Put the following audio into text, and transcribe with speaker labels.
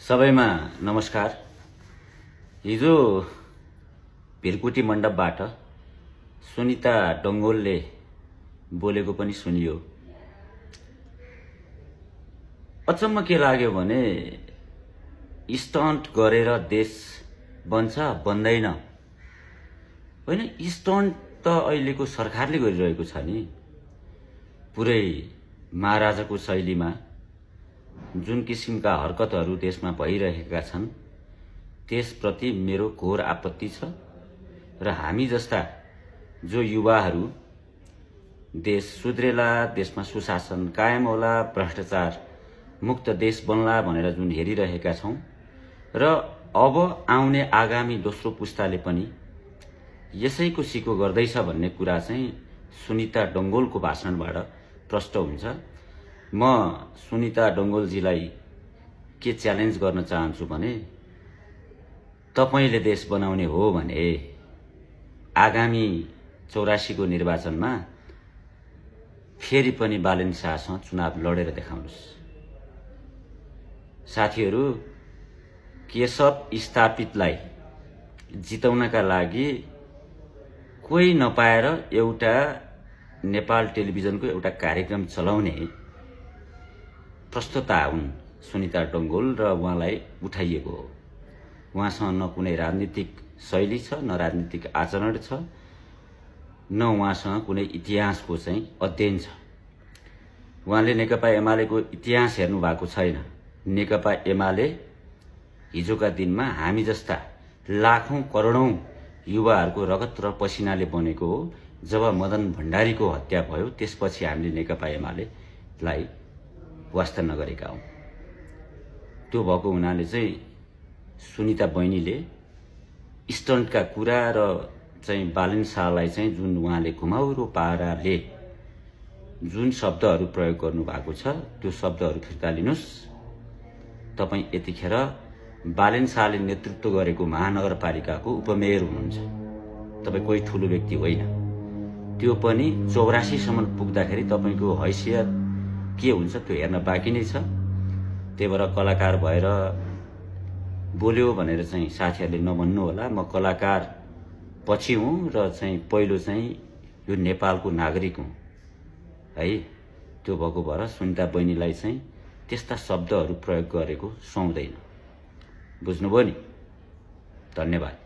Speaker 1: सबैमा नमस्कार। हिजो भिरकुटी मण्डपबाट सुनिता डंगोलले बोलेको पनि सुनियो। अचम्म के लाग्यो भने स्टन्ट गरेर देश बन्छ बन्दैन होइन। स्टन्ट त अहिलेको सरकारले गरिरहेको छ नि। पुरै महाराजाको शैलीमा जुन किसिमका हरकतहरू देशमा भइरहेका छन् त्यसप्रति मेरो घोर आपत्ति छ र हामी जस्ता जो युवाहरू देश सुध्रेला, देशमा सुशासन कायम होला, भ्रष्टाचार मुक्त देश बन्ला भनेर जुन हेरिरहेका छौं र अब आउने आगामी दोस्रो पुस्ताले पनि यसैको सिको गर्दैछ भन्ने कुरा चाहिँ सुनिता डंगोलको भाषणबाट प्रष्ट हुन्छ। म सुनिता डंगोलजीलाई के च्यालेन्ज गर्न चाहन्छु भने तपाईले देश बनाउने हो भने आगामी 84 को निर्वाचनमा फेरि पनि बालेन शाहसँग चुनाव लडेर देखाउनुस्। साथीहरू, केशव स्थापितलाई जिताउनका लागि कोही नपाएर एउटा नेपाल टेलिभिजनको एउटा कार्यक्रम चलाउने प्रस्तुता हुन् सुनिता डंगोल र उहाँलाई उठाइएको हो। उहाँसँग न कुनै राजनीतिक शैली छ, न राजनीतिक आचरण छ, न उहाँसँग कुनै इतिहासको चाहिँ अध्ययन छ। उहाँले नेकपा एमालेको इतिहास हेर्नु भएको छैन। नेकपा एमाले हिजोका दिनमा हामी जस्ता लाखौं करोडौं युवाहरूको रगत र पसिनाले बनेको हो। जब मदन भण्डारीको हत्या भयो त्यसपछि हामीले नेकपा एमालेलाई वास्ता नगरेका हौं। त्यो भएको हुनाले चाहिँ सुनिता बहिनीले स्टन्टका कुरा र चाहिँ बालेन शाहलाई चाहिँ जुन उहाँले घुमाउरो पाराले जुन शब्दहरू प्रयोग गर्नु भएको छ त्यो शब्दहरू फिर्ता लिनुस्। तपाई यतिखेर बालेन शाहले नेतृत्व गरेको महानगरपालिकाको उपमेयर हुनुहुन्छ। तपाई कोही ठूलो व्यक्ति होइन। त्यो पनि 84 सम्म पुग्दाखेरि तपाईको हैसियत के हुन्छ त्यो हेर्न बाँकी नै छ। त्यही भएर कलाकार भएर बोल्यो भनेर चाहिँ साथीहरूले नभन्नु होला। म कलाकार पछि हुँ र चाहिँ पहिलो चाहिँ यो नेपालको नागरिक हुँ है। त्यो भएको भएर सुनिता बहिनीलाई चाहिँ त्यस्ता शब्दहरू प्रयोग गरेको सुहाउँदैन। बुझ्नुभयो नि? धन्यवाद।